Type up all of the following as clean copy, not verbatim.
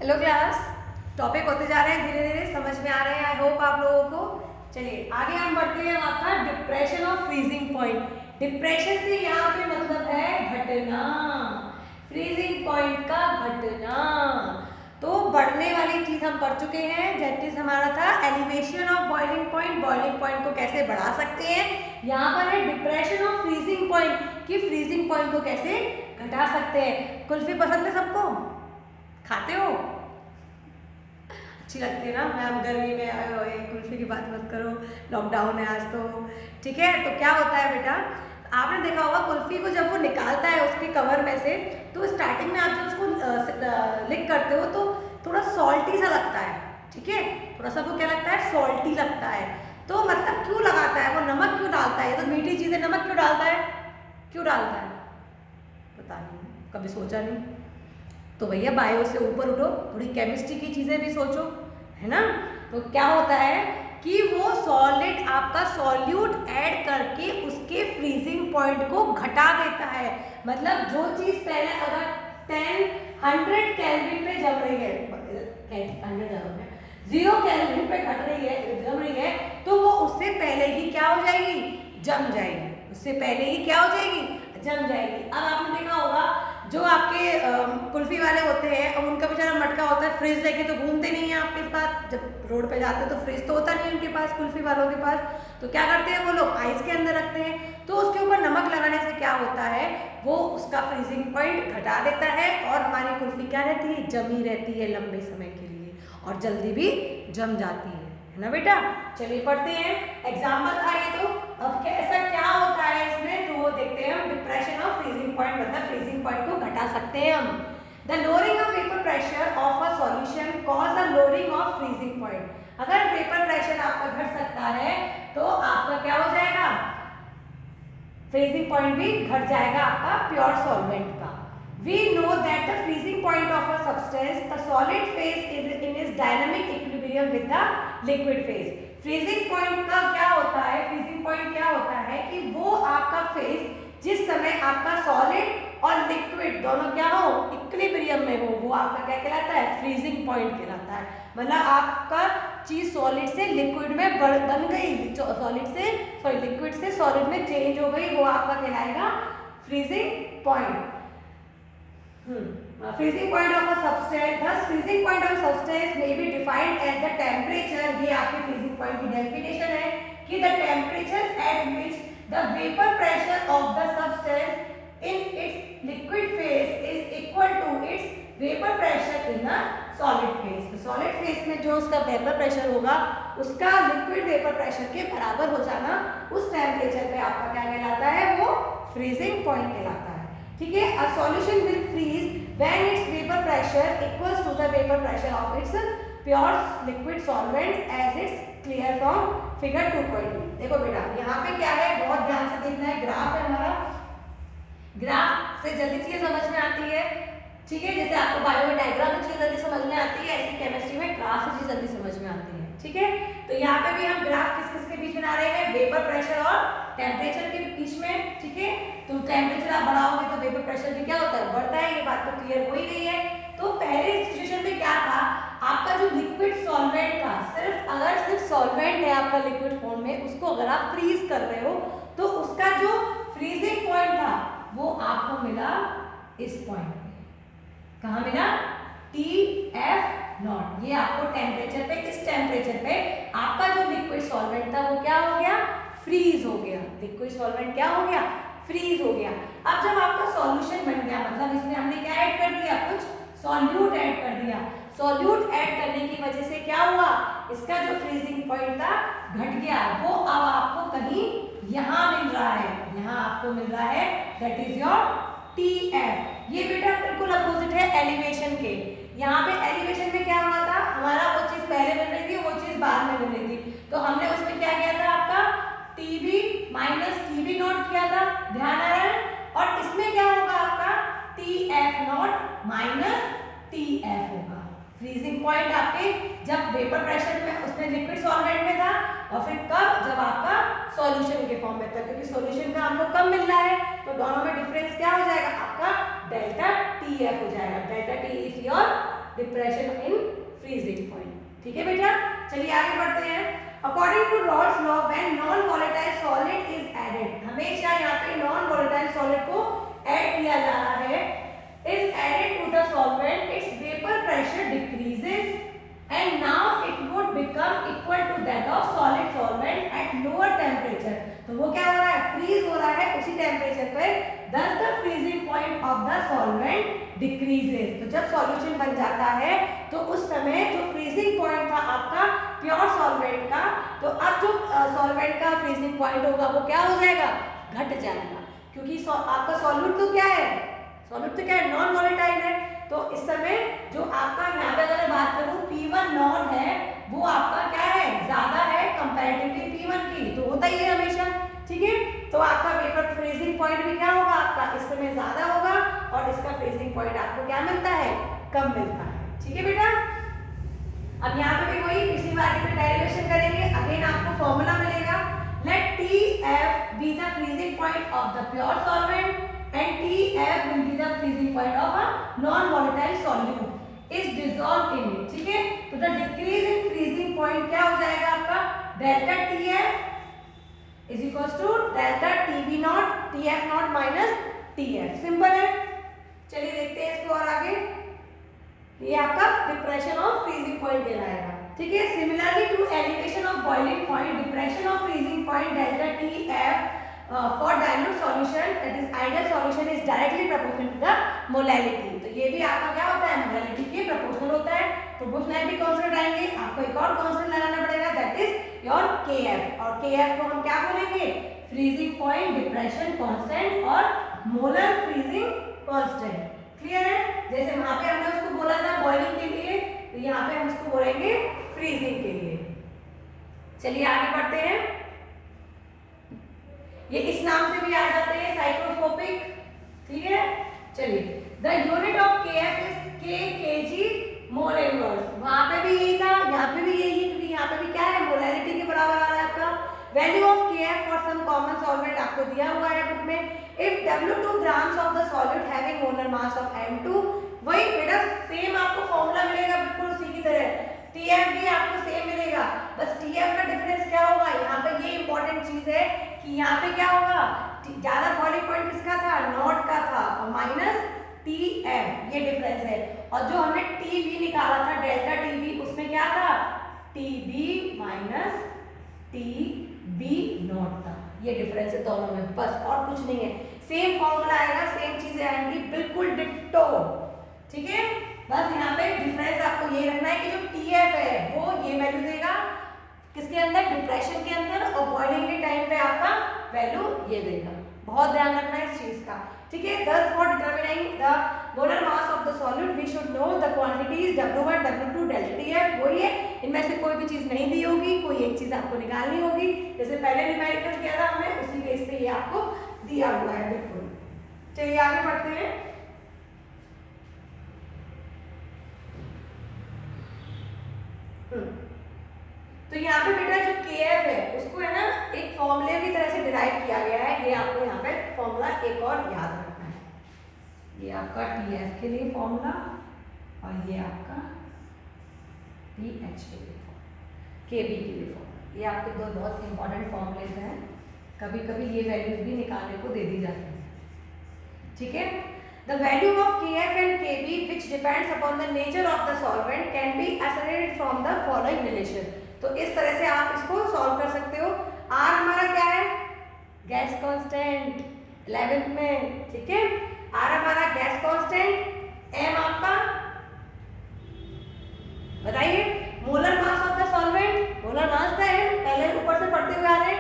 Hello class. Topic होते जा रहे हैं, धीरे धीरे समझ में आ रहे हैं। आई होप आप लोगों को। चलिए आगे हम बढ़ते हैं। आपका depression of freezing point. Depression से यहाँ पे मतलब है घटना, फ्रीजिंग पॉइंट का घटना। तो बढ़ने वाली चीज हम पढ़ चुके हैं। जैसे हमारा था elevation of boiling point, boiling point को कैसे बढ़ा सकते हैं। यहाँ पर है डिप्रेशन ऑफ फ्रीजिंग पॉइंट, कि फ्रीजिंग पॉइंट को कैसे घटा सकते हैं। कुल्फी पसंद है सबको? खाते हो? अच्छी लगती है ना मैम, गर्मी में कुल्फी की बात मत करो, लॉकडाउन है आज तो। ठीक है, तो क्या होता है बेटा, आपने देखा होगा कुल्फी को जब वो निकालता है उसके कवर में से, तो स्टार्टिंग में आप जब उसको लिक करते हो तो थोड़ा सॉल्टी सा लगता है। ठीक है, थोड़ा सा वो क्या लगता है, सॉल्टी लगता है। तो मतलब क्यों लगाता है वो, नमक क्यों डालता है? ये तो मीठी चीज़ है, नमक क्यों डालता है? क्यों डालता है पता नहीं, कभी सोचा नहीं। तो भैया बायो से ऊपर उठो, थोड़ी केमिस्ट्री की चीज़ें भी सोचो, है ना। तो क्या होता है कि वो सॉलिड आपका सॉल्यूट ऐड करके उसके फ्रीजिंग पॉइंट को घटा देता है। मतलब जो चीज़ पहले अगर 100 केल्विन पे जम रही है, 0 केल्विन पे घट रही है, जम रही है, तो वो उससे पहले ही क्या हो जाएगी, जम जाएगी। उससे पहले ही क्या हो जाएगी, जम जाएगी। अब आपने देखा होगा जो आपके कुल्फी वाले होते हैं, अब उनका बेचारा मटका होता है, फ्रिज लेके तो घूमते नहीं है आपके पास। जब रोड पे जाते हैं तो फ्रिज तो होता नहीं उनके पास, कुल्फी वालों के पास। तो क्या करते हैं वो लोग, आइस के अंदर रखते हैं। तो उसके ऊपर नमक लगाने से क्या होता है, वो उसका फ्रीजिंग पॉइंट घटा देता है और हमारी कुल्फी क्या रहती है, जमी रहती है लंबे समय के लिए, और जल्दी भी जम जाती है ना बेटा। चलिए पढ़ते हैं, एग्जाम्पल था ये। तो अब ऐसा क्या होता है इसमें, तो वो देखते हैं हम। डिप्रेशन ऑफ फ्रीजिंग पॉइंट मतलब फ्रीजिंग पॉइंट को घटा सकते हैं हम। The lowering of vapour pressure of a solution cause a lowering of freezing point. अगर वेपर प्रेशर आपका घट सकता है तो आपका क्या हो जाएगा, फ्रीजिंग पॉइंट भी घट जाएगा आपका प्योर सॉल्वेंट का। We know that the freezing point of a substance, the solid phase is in its dynamic equilibrium with the liquid phase. Freezing point का क्या होता है, फ्रीजिंग पॉइंट क्या होता है कि वो आपका फेज जिस समय आपका सॉलिड और लिक्विड दोनों क्या हो, इक्विलिब्रियम में हो, वो आपका क्या कहलाता है, फ्रीजिंग पॉइंट कहलाता है। मतलब आपका चीज सॉलिड से लिक्विड में बन गई, लिक्विड से सॉलिड में चेंज हो गई, वो आपका कहलाएगा freezing point. Freezing point of a substance, thus freezing point of a substance may be defined as the temperature। ये आपके freezing point की definition है कि the temperature at which the vapor pressure of the substance in its liquid phase is equal to its vapor pressure in the solid phase। तो solid phase में जो उसका vapor pressure होगा उसका liquid vapor pressure के बराबर हो जाना, उस temperature पे आपका क्या कहलाता है, वो freezing point कहलाता है। ठीक है, a solution will freeze when its vapor pressure equals to the vapor pressure of its pure liquid solvent as it's clear from figure 2.2। देखो बेटा यहाँ पे क्या है, बहुत ध्यान से देखना है। ग्राफ है हमारा, ग्राफ से जल्दी चीजें समझ में आती है। ठीक है, जैसे आपको बायो में डायग्राम में चीज जल्दी समझ में आती है, ऐसी केमिस्ट्री में ग्राफ से चीज जल्दी समझ में आती है। ठीक है, तो यहाँ पे भी हम ग्राफ किस किस के बीच बना रहे हैं, वेपर प्रेशर और टेम्परेचर के बीच में। ठीक है, तो टेम्परेचर आप बढ़ाओगे तो वेपर प्रेशर भी क्या होता है, बढ़ता है। ये बात तो क्लियर हो ही गई है। तो पहले सिचुएशन में क्या था, आपका जो लिक्विड सॉल्वेंट था, सिर्फ सॉल्वेंट है आपका लिक्विड फॉर्म में, उसको अगर आप फ्रीज कर रहे हो तो उसका जो फ्रीजिंग पॉइंट था वो आपको मिला इस पॉइंट पे। कहाँ मिला, TF0। ये आपको टेम्परेचर पे, इस टेम्परेचर पे आपका जो लिक्विड सॉल्वेंट था वो क्या हो गया, फ्रीज हो गया। लिक्विड सॉल्वेंट क्या हो गया, फ्रीज हो गया। अब जब आपका सॉल्यूशन बन गया, मतलब इसमें हमने क्या ऐड कर दिया, कुछ सॉल्यूट ऐड कर दिया। सॉल्यूट ऐड करने की वजह से क्या हुआ, इसका जो फ्रीजिंग पॉइंट था घट गया। वो अब आपको कहीं यहाँ मिल रहा है, यहाँ आपको मिल रहा है, दैट इज योर TF। ये बेटा बिल्कुल अपोजिट है एलिवेशन के। यहाँ पे एलिवेशन में क्या हुआ था, हमारा वो चीज पहले मिल रही थी, वो चीज बाद में मिल रही थी। तो हमने उसमें क्या किया था, आपका TB माइनस TB नोट किया था, ध्यान आ रहा है। और इसमें क्या होगा, आपका TF0 माइनस TF होगा। फ्रीजिंग पॉइंट आपके जब वेपर प्रेशर में, उसमें लिक्विड सॉल्वेंट में था, और फिर कब, जब आपका सॉल्यूशन के फॉर्म में था, क्योंकि सॉल्यूशन का हमको कम मिल रहा है तो दोनों में डिफरेंस क्या हो जाएगा, आपका डेल्टा TF हो जाएगा। Delta T is your depression in freezing point. ठीक है बेटा, चलिए आगे बढ़ते हैं। According to Raoult's law when non volatile solid is added, हमेशा यहाँ पे नॉन वॉलेटाइल सॉलिड को ऐड किया जा रहा है, is added to the solvent, its vapour pressure decreases and now it would become equal to that of solid solvent at lower temperature। तो वो क्या हो रहा है, फ्रीज हो रहा है उसी टेम्परेचर पर, thus the freezing point of the solvent decreases। तो जब सॉल्यूशन बन जाता है तो उस समय जो फ्रीजिंग पॉइंट था आपका प्योर सॉल्वेंट का, तो अब जो सॉल्वेंट का फ्रीजिंग पॉइंट होगा वो क्या हो जाएगा, घट जाएगा, क्योंकि आपका सॉल्यूट तो क्या है, सॉल्यूट तो क्या है, नॉन वॉलेटाइल है। तो इस समय जो आपका यहाँ पे अगर मैं बात करूँ P1 नॉन है, वो आपका क्या है, ज्यादा है कंपैरेटिवली P1 की, तो होता ही है हमेशा। ठीक है, तो आपका वेपर फ्रीजिंग पॉइंट भी क्या होगा, आपका इस समय ज्यादा होगा और इसका फ्रीजिंग पॉइंट आपको क्या मिलता है, कम मिलता है। ठीक है बेटा, अब यहाँ पे भी वही पिछली बार की डेरिवेशन करेंगे, अगेन आपको फॉर्मूला मिलेगा, let TF be the freezing point of the pure solvent and TF will be the freezing point of a non-volatile solute is dissolved in it। ठीक है, तो the decrease in freezing point क्या हो जाएगा आपका, delta TF is equals to delta TB naught TF naught minus TF। Simple है, चलिए देखते हैं इसको और आगे। ये आपका डिप्रेशन ऑफ फ्रीजिंग पॉइंट कहलाएगा। ठीक है, similarly to elevation of boiling point, depression of freezing point delta TF for dilute solution, that is ideal solution is directly proportional to the molality। तो ये भी आपका क्या होता है, मोलालिटी के प्रोपोर्शनल होता है। प्रोपोर्शनलिटी कांस्टेंट आएंगे, आपको एक और कांस्टेंट लगाना पड़ेगा, दैट इज योर KF, और KF को हम क्या बोलेंगे, फ्रीजिंग पॉइंट डिप्रेशन कांस्टेंट और मोलर फ्रीजिंग कांस्टेंट। क्लियर है, जैसे वहां पे हमने उसको बोला था बॉइलिंग के लिए, तो यहाँ पे हम उसको बोलेंगे फ्रीजिंग के लिए। चलिए आगे बढ़ते हैं, ये इस नाम से भी आ जाते हैं साइक्रोस्कोपिक। ठीक है, चलिए the unit of KF is kg mole inverse, वहां पे भी यही था, यहाँ पे भी यही है, क्योंकि यहाँ पे भी क्या है, मोलैरिटी के बराबर आ रहा है आपका। Value of KF for some common solvent आपको दिया हुआ है बुक में, if W2 grams of the solute having molar mass of M2, वही बेटा सेम आपको फॉर्मूला मिलेगा बिल्कुल उसी की तरह, TF भी आपको सेम मिलेगा, बस TF का डिफरेंस क्या होगा, यहाँ पे ये इंपॉर्टेंट चीज है कि यहाँ पे क्या होगा, ज्यादा बॉइलिंग पॉइंट किसका था, नॉट का था, और माइनस TF, ये डिफरेंस है। और जो हमने TB निकाला था डेल्टा TB, उसमें क्या था, TB माइनस TB नॉट था, ये डिफरेंस है दोनों में, बस और कुछ नहीं है। सेम फॉर्मूला आएगा, सेम चीजें आएंगी, बिल्कुल डिट्टो। ठीक है, बस यहाँ पे डिफरेंस आपको ये रखना है कि जो TF है वो ये वैल्यू देगा किसके अंदर, डिप्रेशन के अंदर, और बॉइलिंग के टाइम पे आपका वैल्यू ये देगा, बहुत ध्यान रखना है इस चीज का। ठीक है, thus for determining the molar mass of the solute we should know the quantities W1 W2 delta TF। वही है, इनमें से कोई भी चीज नहीं दी होगी, कोई एक चीज आपको निकालनी होगी, जैसे पहले न्यूमेरिकल किया था हमने, उसी बेस पे ये आपको दिया हुआ है बिल्कुल। चलिए आगे बढ़ते हैं, तो यहाँ पे बेटा जो KF है उसको है ना एक फॉर्मूले की तरह से डिराइव किया गया है, ये आपको यहाँ पे फॉर्मूला एक और याद रखना है, ये आपका TF के लिए फॉर्मूला और ये आपका TH के लिए फॉर्मूला, KB के लिए फॉर्मूला, ये आपके दो बहुत इंपॉर्टेंट फॉर्मूलेज हैं, कभी कभी ये वैल्यूज भी निकालने को दे दी जाती है। ठीक है, the value of KF and KB which depends upon the nature of the solvent can be ascertained from the following relation। तो इस तरह से आप इसको सॉल्व कर सकते हो। R हमारा क्या है, गैस कांस्टेंट 11th में। ठीक है, R हमारा गैस कांस्टेंट, M आपका बताइए molar mass of the solvent, molar mass का M पहले ऊपर से पढ़ते हुए आ रहे हैं,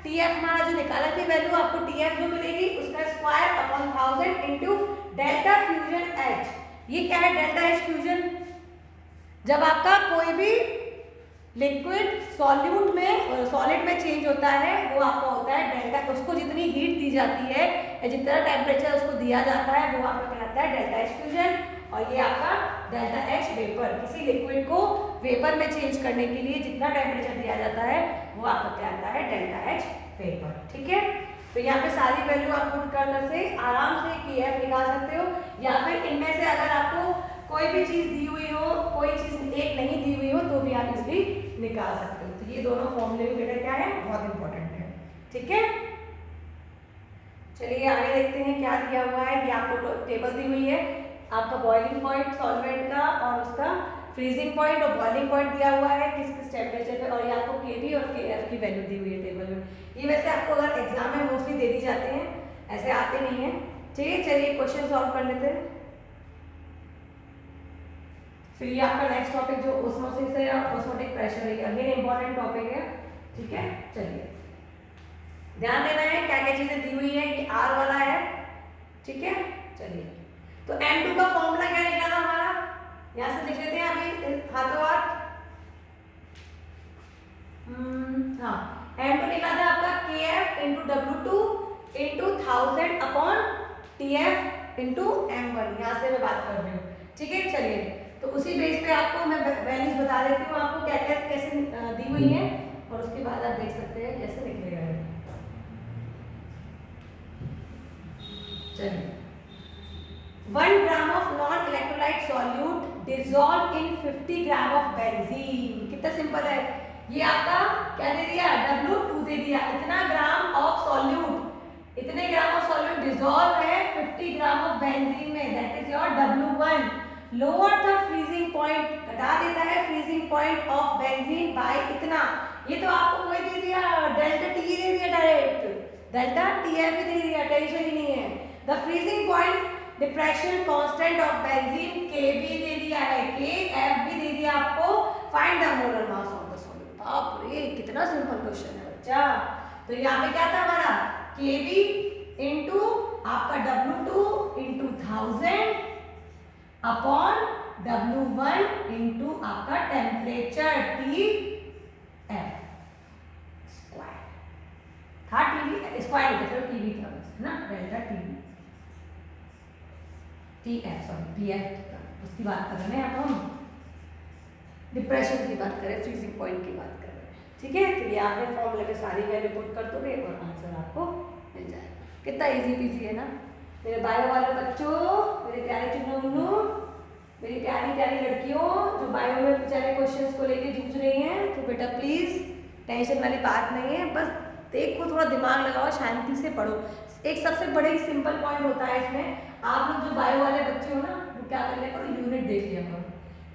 TF हमारा जो निकाला थी वैल्यू, आपको TF जो मिलेगी उसका square upon 1000 into delta fusion H। ये क्या है डेल्टा H फ्यूजन, जब आपका कोई भी लिक्विड सॉल्यूट में सॉलिड में चेंज होता है वो आपका होता है डेल्टा, उसको जितनी हीट दी जाती है या जितना टेम्परेचर उसको दिया जाता है वो आपका कहलाता है डेल्टा H फ्यूजन, और ये आपका डेल्टा H वेपर, किसी लिक्विड को वेपर में चेंज करने के लिए जितना टेम्परेचर दिया जाता है वो आपका कहलाता है डेल्टा H वेपर। ठीक है, तो यहाँ पे सारी वैल्यू आप पुट करने से आराम से KF निकाल सकते हो, या फिर इनमें से अगर आपको कोई भी चीज़ दी हुई हो, कोई चीज़ एक नहीं दी हुई हो तो भी आप इसलिए निकाल सकते हो। तो ये दोनों फॉर्मूले भी बेटा क्या है, बहुत इंपॉर्टेंट है। ठीक है, चलिए आगे देखते हैं क्या दिया हुआ है। ये आपको टेबल दी हुई है, आपका बॉइलिंग पॉइंट सॉल्वेंट का और उसका फ्रीजिंग पॉइंट और बॉइलिंग पॉइंट दिया हुआ है किस किस टेम्परेचर पे, और ये आपको केबी और केएफ की वैल्यू दी हुई है टेबल में। ये वैसे आपको अगर एग्जाम में मोस्टली दे दी जाते हैं, ऐसे आते नहीं है। ठीक है, चलिए क्वेश्चन सॉल्व कर लेते हैं। फिर ये आपका नेक्स्ट टॉपिक जो ओस्मोसिस है और ओस्मोटिक प्रेशर है, अगेन इंपॉर्टेंट टॉपिक है। ठीक है, चलिए ध्यान देना है क्या क्या चीजें दी हुई है। ये आर वाला है, ठीक है। चलिए तो M2 का फॉर्मूला क्या निकला था हमारा, यहां से लिख लेते हैं अभी हाथों हाथ। हाँ, M2 निकला था आपका KF into W2 into 1000 upon TF into M1। यहाँ से मैं बात कर रही हूँ। ठीक है, चलिए तो उसी बेस पे आपको मैं वैल्यूज बता देती हूँ आपको क्या क्या कैसे दी हुई है, और उसके बाद आप देख सकते हैं कैसे निकलेगा। चलिए 1 gram of non electrolyte solute dissolve in 50 gram of benzene. कितना सिंपल है। ये आपका क्या दे दिया, W2 दे दिया। इतना ग्राम ऑफ सॉल्यूट, इतने ग्राम ऑफ सॉल्यूट डिसॉल्व है 50 ग्राम ऑफ बेंजीन में, that is your W1। Lower the freezing point, घटा देता है freezing point of benzene by इतना। ये तो आपको कोई दे दिया, डेल्टा टी दे दिया डायरेक्ट, डेल्टा टीएफ दे दिया, टेंशन ही नहीं है। The freezing point depression constant of benzene के भी दे दिया है, के एफ भी दे दिया आपको। Find the molar mass of the solute. बाप रे कितना सिंपल क्वेश्चन है बच्चा। तो यहाँ पे क्या था हमारा, के बी इंटू आपका W2 into 1000 upon W1 into आपका टेम्परेचर TF स्क्वायर था। टीवी स्क्वायर नहीं था, टीवी था बस ना, delta TV TF sorry TF उसकी बात कर रहे हैं अब हम, डिप्रेशन की बात करें, फ्रीजिंग पॉइंट की बात कर रहे हैं। ठीक है, तो ये आपने फॉर्मूले में सारी वैल्यू पुट कर दोगे और आंसर आपको मिल जाएगा। कितना इजी पीजी है ना मेरे बायो वाले बच्चों, मेरे प्यारे चुन्नू मुन्नू, मेरी प्यारी प्यारी लड़कियों जो बायो में बेचारे क्वेश्चंस को लेके जूझ रही हैं। तो बेटा प्लीज टेंशन वाली बात नहीं है, बस देखो थोड़ा दिमाग लगाओ, शांति से पढ़ो। एक सबसे बड़े ही सिंपल पॉइंट होता है इसमें, आप लोग जो बायो वाले बच्चे हो ना, वो क्या कर लिया करो, यूनिट देख लिया करो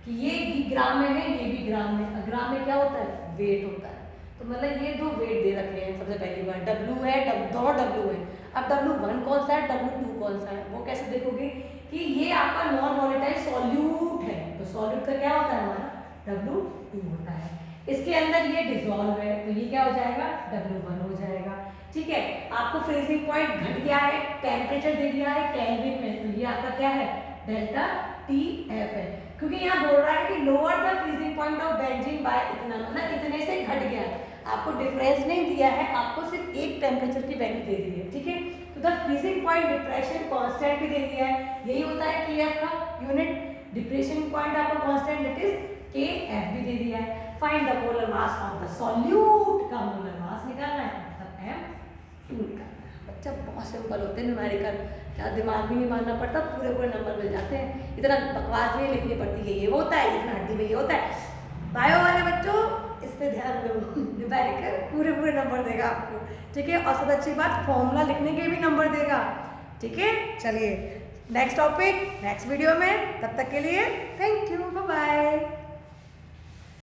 कि ये भी ग्राम में है, ये भी ग्राम में। ग्राम में क्या होता है, वेट होता है। तो मतलब ये दो वेट दे रखे हैं सबसे पहली बार, W है, दोनों W है। अब W1 कौन सा है, W2 कौन सा है, वो कैसे देखोगे कि ये आपका नॉन वॉलेटाइल सॉल्यूट है। तो सॉल्यूट का क्या होता है हमारा, W2 होता है। इसके अंदर ये डिसॉल्व है, तो ये क्या हो जाएगा, W1 हो जाएगा। ठीक है, आपको फ्रीजिंग पॉइंट घट गया है, टेम्परेचर दे दिया है केल्विन में, तो ये आपका क्या है, डेल्टा TF है। क्योंकि यहाँ बोल रहा है कि lower the freezing point of benzene by इतना, मतलब इतने से घट गया है। आपको डिफरेंस नहीं दिया है, आपको सिर्फ एक टेम्परेचर की वैल्यू दे दी है। ठीक है, तो the freezing point depression constant भी दे दिया है, यही होता है TF का यूनिट। डिप्रेशन पॉइंट आपका कांस्टेंट दैट इज KF भी दे दिया है। Find the molar mass of the solute का मोलर मास निकालना है, मतलब M2 निकालना है। बच्चा बहुत सिंपल होते हैं न्यूमेरिकल, क्या दिमाग भी नहीं मारना पड़ता, पूरे पूरे नंबर मिल जाते हैं। इतना बकवास भी लिखनी पड़ती है, ये होता है, इतना हड्डी में ये होता है। बायो वाले बच्चों इस पे ध्यान दो, न्यूमेरिकल पूरे पूरे नंबर देगा आपको। ठीक है, और सबसे अच्छी बात फॉर्मूला लिखने के भी नंबर देगा। ठीक है, चलिए नेक्स्ट टॉपिक नेक्स्ट वीडियो में, तब तक के लिए थैंक यू, बाय बाय।